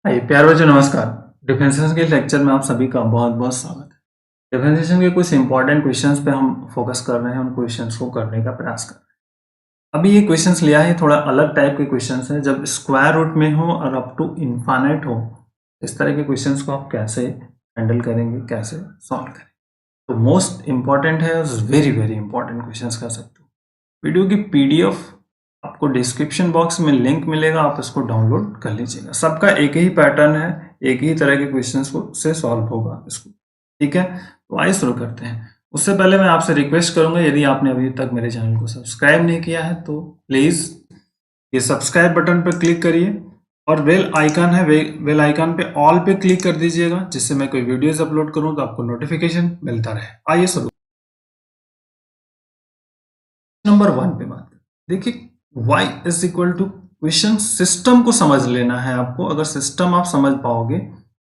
हाय प्यारे बच्चों, नमस्कार। डिफरेंशिएशन के लेक्चर में आप सभी का बहुत बहुत स्वागत है। डिफरेंशिएशन के कुछ इंपॉर्टेंट क्वेश्चंस पे हम फोकस कर रहे हैं, उन क्वेश्चंस को करने का प्रयास कर रहे हैं। अभी ये क्वेश्चंस लिया है, थोड़ा अलग टाइप के क्वेश्चंस हैं। जब स्क्वायर रूट में हो और अप टू इनफाइनाइट हो, इस तरह के क्वेश्चंस को आप कैसे हैंडल करेंगे, कैसे सॉल्व करेंगे। तो मोस्ट इंपॉर्टेंट है, वेरी वेरी इंपॉर्टेंट क्वेश्चंस कर सकते हो। वीडियो की पीडीएफ आपको डिस्क्रिप्शन बॉक्स में लिंक मिलेगा, आप इसको डाउनलोड कर लीजिएगा। सबका एक ही पैटर्न है, एक ही तरह के क्वेश्चंस को से सॉल्व होगा इसको, ठीक है। तो आइए शुरू करते हैं। उससे पहले मैं आपसे रिक्वेस्ट करूंगा, यदि आपने अभी तक मेरे चैनल को सब्सक्राइब नहीं किया है तो प्लीज ये सब्सक्राइब बटन पर क्लिक करिए और बेल आइकन है, बेल आइकन पे ऑल पे क्लिक कर दीजिएगा, जिससे मैं कोई वीडियोस अपलोड करूं तो आपको नोटिफिकेशन मिलता रहे। आइए शुरू नंबर 1 पे बात करें। देखिए y is equal to, question system को समझ लेना है आपको। अगर सिस्टम आप समझ पाओगे,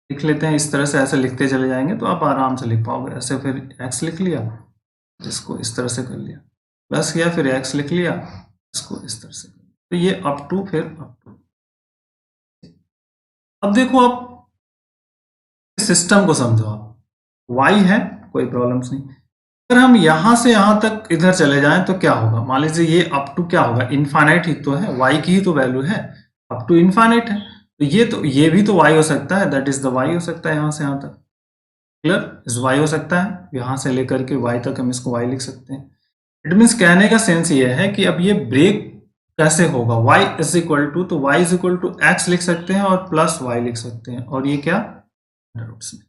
लिख लेते हैं इस तरह से, ऐसे लिखते चले जाएंगे तो आप आराम से लिख पाओगे। ऐसे फिर x लिख लिया, इसको इस तरह से कर लिया, प्लस किया, फिर x लिख लिया, इसको इस तरह से कर लिया। तो ये अप टू, फिर अप टू। अब देखो, आप सिस्टम को समझो। आप y है, कोई प्रॉब्लम्स नहीं। अगर हम यहां से यहां तक इधर चले जाएं तो क्या होगा? मान लीजिए ये अप टू क्या होगा, इनफाइनाइट ही तो है, y की ही तो वैल्यू है, अप टू इनफाइनाइट है। तो ये भी तो y हो सकता है, दैट इज द y हो सकता है यहां से यहां तक। क्लियर? इस y हो सकता है, यहां से लेकर के y तक हम इसको y लिख सकते हैं। इट मीन्स कहने का सेंस ये है कि अब ये ब्रेक कैसे होगा। y इज इक्वल टू, तो y is equal to x लिख सकते हैं और प्लस y लिख सकते हैं, और ये क्या, अंडर रूट्स में।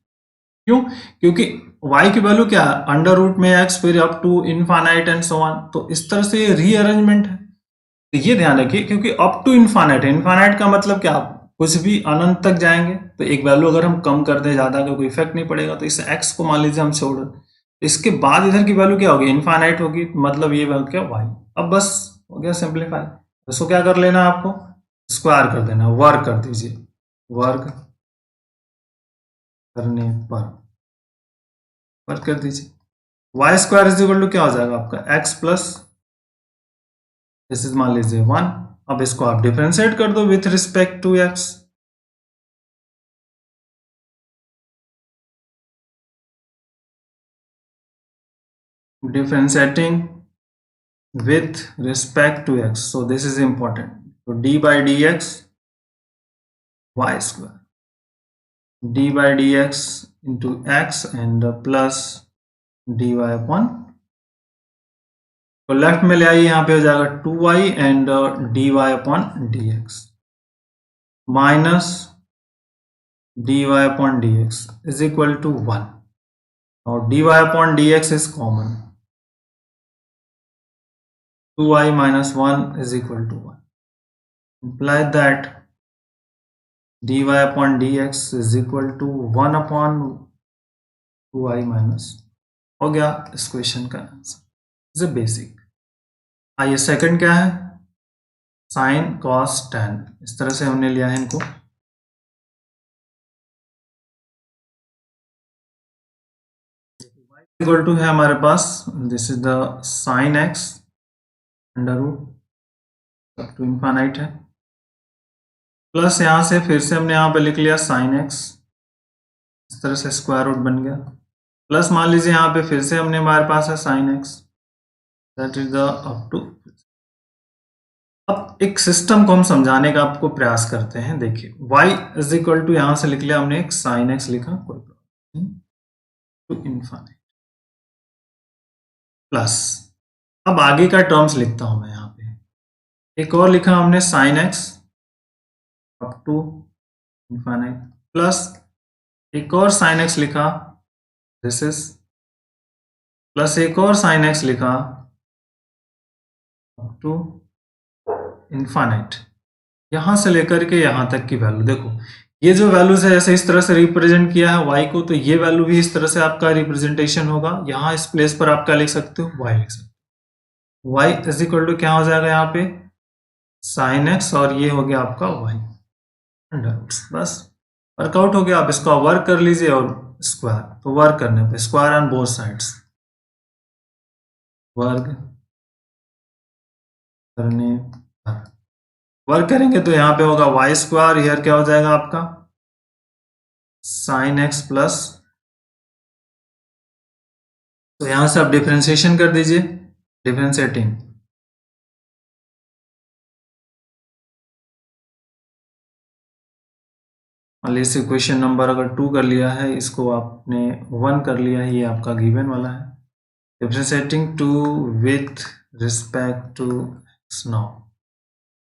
क्यों? क्योंकि y की वैल्यू क्या है, अंडर रूट में x, फिर up to infinite and so on. तो इस तरह से रीअरेंजमेंट है। तो ये ध्यान रखिए, क्योंकि अप टू इनफाइनाइट है, इनफाइनाइट का मतलब क्या, कुछ भी अनंत तक जाएंगे। तो एक वैल्यू अगर हम कम कर दें, ज्यादा का कोई इफेक्ट नहीं पड़ेगा। तो इस x को मान लीजिए हम छोड़ दें, इसके बाद इधर की वैल्यू क्या होगी, इनफाइनाइट होगी। मतलब ये वैल्यू क्या, y। अब बस हो गया सिंप्लीफाई। इसको क्या कर लेना है आपको, स्क्वायर कर देना, वर्क कर दीजिए, वर्क करने पर वर्क कर दीजिए। Y square is equal to क्या हो जाएगा आपका, एक्स प्लस, दिस इज मान लीजिए 1। अब इसको आप डिफरेंशिएट कर दो with respect to x. Differentiating with respect to x, so this is important. So d by dx y square, d by dx into x and plus dy upon, तो लेफ्ट में ले आइए, यहाँ पे हो जाएगा 2y and dy upon dx minus dy upon dx is equal to 1, और dy upon dx is common, 2y minus 1 is equal to 1. Imply that dy upon dx is equal to 1 upon 2y minus, हो गया इस question का answer. Is basic. आइए second क्या है, sine cos tan। इस तरह से हमने लिया है इनको। इक्वल टू है हमारे पास, this is the sine x under root up to infinite है, प्लस यहां से फिर से हमने यहां पे लिख लिया साइन x, इस तरह से स्क्वायर रूट बन गया, प्लस मान लीजिए यहाँ पे फिर से हमने, हमारे पास है sine x, that is the up to. अब एक सिस्टम को हम समझाने का आपको प्रयास करते हैं। देखिए y इज इक्वल टू, यहां से लिख लिया हमने एक साइन एक्स लिखा, कोई प्रॉब्लम नहीं, टू इनफाइनाइट प्लस, अब आगे का टर्म्स लिखता हूं मैं यहाँ पे। एक और लिखा हमने sine x up to infinite, plus एक और साइन एक्स लिखा, दिस इज, प्लस एक और साइन एक्स लिखा अप टू इनफाइनाइट। यहां से लेकर के यहां तक की वैल्यू देखो, ये जो वैल्यूज है ऐसे इस तरह से रिप्रेजेंट किया है y को, तो ये वैल्यू भी इस तरह से आपका रिप्रेजेंटेशन होगा। यहां इस प्लेस पर आप क्या लिख सकते हो, y लिख सकते हो। y इज इक्वल टू क्या हो जाएगा यहाँ पे, साइन x, और ये हो गया आपका y अंडर रूट्स। बस वर्कआउट हो गया। आप इसको वर्क कर लीजिए, और स्क्वायर, तो वर्क करने पे square on both sides, work करने पर वर्क करेंगे तो यहाँ पे होगा वाई स्क्वायर, ईयर क्या हो जाएगा आपका साइन एक्स प्लस, तो यहां से आप डिफरेंशिएशन कर दीजिए, डिफरेंशिएटिंग मान लीजिए क्वेश्चन नंबर अगर 2 कर लिया है, इसको आपने 1 कर लिया है, ये आपका गिवन वाला है। Differentiating 2 with respect to x now.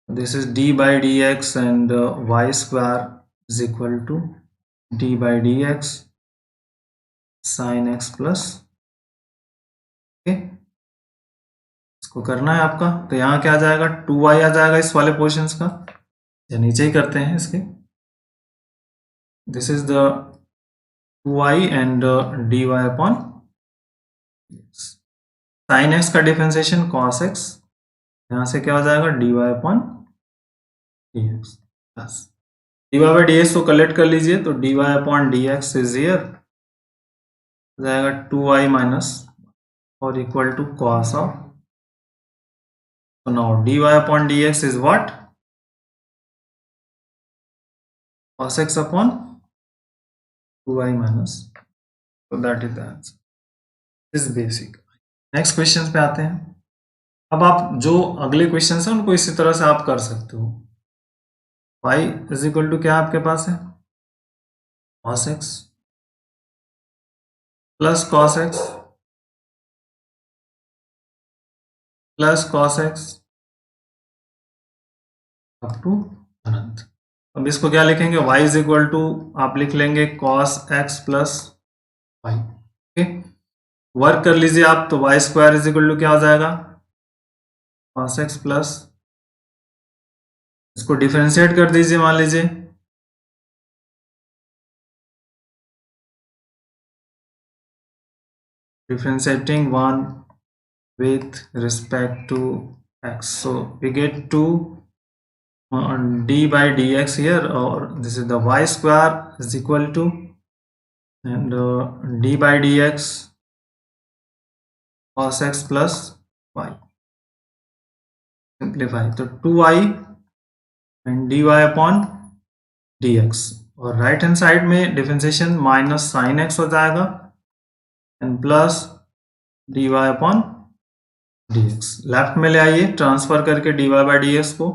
This is d by dx and y square is equal to d by dx sin x plus, okay, इसको करना है आपका। तो यहाँ क्या आ जाएगा, 2y आ जाएगा इस वाले पोर्शंस का, या नीचे ही करते हैं इसके। This is the 2y and dy upon साइन x का डिफरेंशिएशन cos x, यहाँ से क्या हो जाएगा dy upon dx plus dy by dx को कलेक्ट कर लीजिए, तो dy upon dx is here हो जाएगा 2y माइनस और equal to cos of, so now dy upon dx is what, cos x upon 2y minus, so that is the answer. This is basic. Next question पे आते हैं। अब आप जो अगले क्वेश्चन है उनको इसी तरह से आप कर सकते हो। y इज इक्वल टू क्या आपके पास है, cos x plus cos x plus cos x up to अनंत। अब इसको क्या लिखेंगे, y इज इक्वल टू आप लिख लेंगे cos x plus y, okay. Work कर लीजिए आप, तो y square is equal to क्या हो जाएगा, cos x प्लस, इसको डिफरेंशिएट कर दीजिए, मान लीजिए differentiating 1 with respect to x, so we get 2 d by dx here, or this is the y square is equal to, and d by dx cos x plus y, simplify तो 2y and dy upon dx, और right hand side में differentiation minus sign x हो जाएगा and plus dy upon dx, left में ले आइए transfer करके dy by dx को,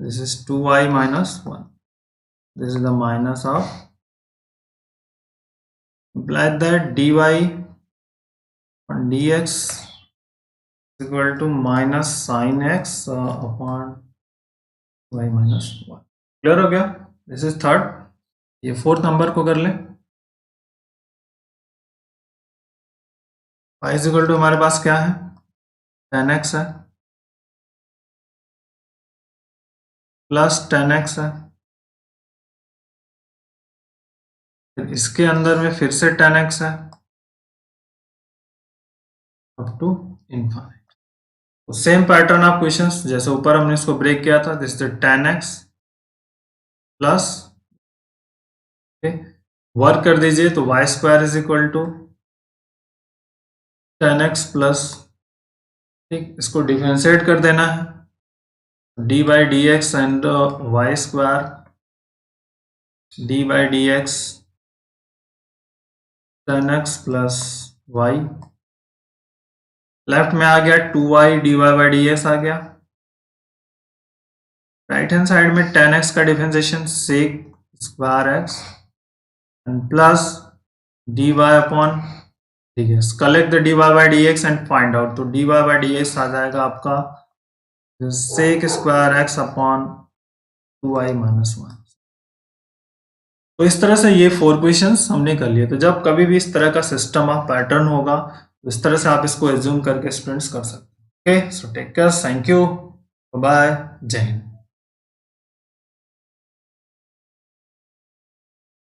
this is 2y minus 1, this is the minus of, imply that dy on dx is equal to minus sin x upon y minus 1। Clear हो गया, this is third. ये fourth number को कर लें, y is equal to हमारे पास क्या है, tan x है प्लस tan x है, फिर इसके अंदर में फिर से tan x है अप टू इनफाइनाइट। तो सेम पैटर्न ऑफ क्वेश्चंस जैसे ऊपर हमने इसको ब्रेक किया था, this is tan x plus, work कर दीजिए तो y square is equal to tan x plus, ठीक, इसको डिफरेंशिएट कर देना है, d by dx and y square d by dx tan x plus y, left में आ गया 2y dy by dx आ गया, राइट हैंड साइड में tan x का differentiation sec square x and plus dy upon, ठीक है, collect the dy by dx and find out, तो dy by dx आ जाएगा आपका sec square x upon 2y minus 1। तो इस तरह से ये 4 क्वेश्चंस हमने कर लिए। तो जब कभी भी इस तरह का सिस्टम ऑफ पैटर्न होगा, तो इस तरह से आप इसको एज्यूम करके स्टूडेंट्स कर सकते हैं। Okay, so take care, thank you, bye, जय हिंद।